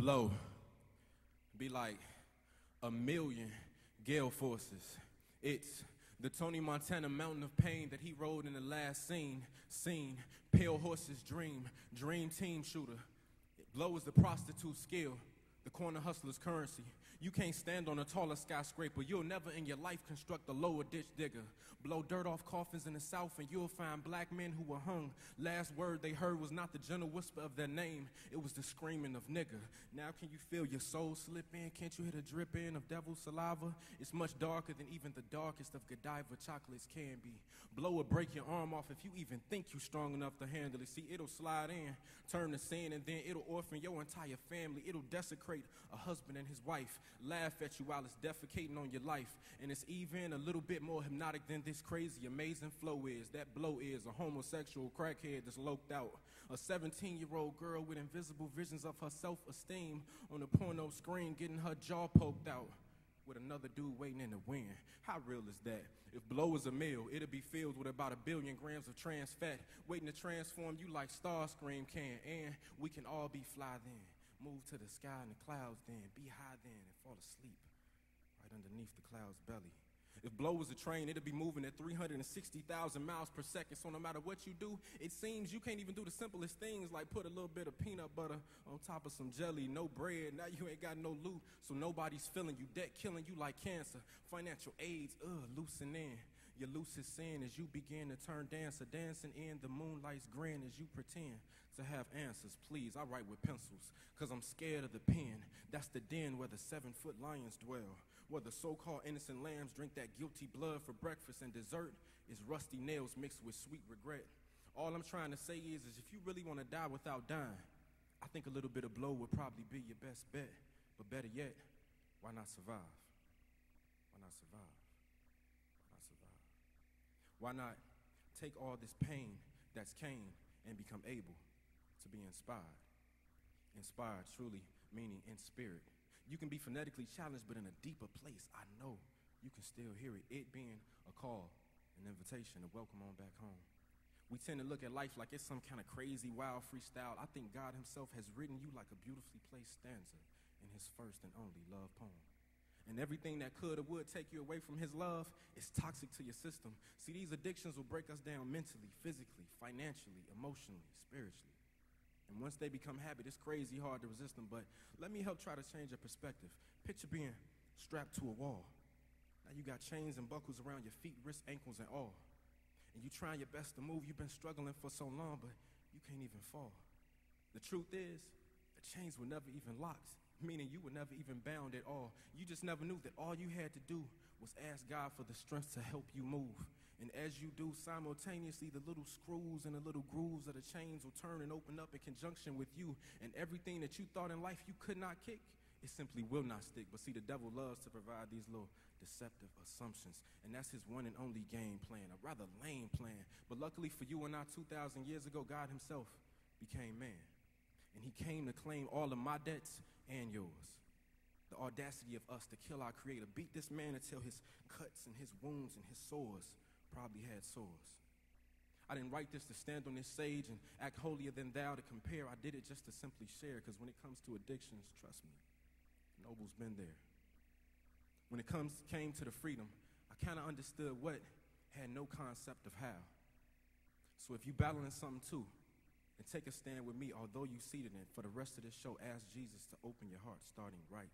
blow be like a million gale forces. It's the Tony Montana mountain of pain that he rode in the last scene. Pale horses dream team shooter. Blow is the prostitute's skill, the corner hustler's currency. You can't stand on a taller skyscraper. You'll never in your life construct a lower ditch digger. Blow dirt off coffins in the South and you'll find black men who were hung. Last word they heard was not the gentle whisper of their name. It was the screaming of nigger. Now can you feel your soul slip in? Can't you hear the drip in of devil's saliva? It's much darker than even the darkest of Godiva chocolates can be. Blow will break your arm off if you even think you strong enough to handle it. See, it'll slide in, turn to sin, and then it'll orphan your entire family. It'll desecrate a husband and his wife, laugh at you while it's defecating on your life. And it's even a little bit more hypnotic than this crazy, amazing flow is. That blow is a homosexual crackhead that's loped out. A 17-year-old girl with invisible visions of her self-esteem on the porno screen getting her jaw poked out with another dude waiting in the wind. How real is that? If blow was a meal, it'll be filled with about 1 billion grams of trans fat, waiting to transform you like Starscream can. And we can all be fly then. Move to the sky and the clouds then. Be high then and fall asleep right underneath the cloud's belly. If blow was a train, it'd be moving at 360,000 miles per second. So no matter what you do, it seems you can't even do the simplest things like put a little bit of peanut butter on top of some jelly, no bread. Now you ain't got no loot, so nobody's feeling you. Debt killing you like cancer. Financial AIDS, loosen in. Your loosest sin as you begin to turn dancer, dancing in the moonlight's grin as you pretend to have answers. Please, I write with pencils, cause I'm scared of the pen. That's the den where the 7-foot lions dwell, where the so-called innocent lambs drink that guilty blood for breakfast, and dessert is rusty nails mixed with sweet regret. All I'm trying to say is if you really want to die without dying, I think a little bit of blow would probably be your best bet. But better yet, why not survive? Why not survive? Why not survive? Why not take all this pain that's Cain and become able to be inspired? Inspired, truly, meaning in spirit. You can be phonetically challenged, but in a deeper place, I know you can still hear it. It being a call, an invitation, a welcome on back home. We tend to look at life like it's some kind of crazy, wild freestyle. I think God himself has written you like a beautifully placed stanza in his first and only love poem. And everything that could or would take you away from his love is toxic to your system. See, these addictions will break us down mentally, physically, financially, emotionally, spiritually. And once they become habit, it's crazy hard to resist them. But let me help try to change your perspective. Picture being strapped to a wall. Now you got chains and buckles around your feet, wrists, ankles, and all. And you trying your best to move. You've been struggling for so long, but you can't even fall. The truth is, the chains were never even locked, meaning you were never even bound at all. You just never knew that all you had to do was ask God for the strength to help you move. And as you do, simultaneously, the little screws and the little grooves of the chains will turn and open up in conjunction with you. And everything that you thought in life you could not kick, it simply will not stick. But see, the devil loves to provide these little deceptive assumptions. And that's his one and only game plan, a rather lame plan. But luckily for you and I, 2,000 years ago, God himself became man. And he came to claim all of my debts and yours. The audacity of us to kill our creator, beat this man until his cuts and his wounds and his sores probably had sores. I didn't write this to stand on this stage and act holier than thou to compare. I did it just to simply share, because when it comes to addictions, trust me, Noble's been there. When it came to the freedom, I kind of understood what, had no concept of how. So if you battling something too, and take a stand with me, although you seated in, for the rest of this show, ask Jesus to open your heart, starting right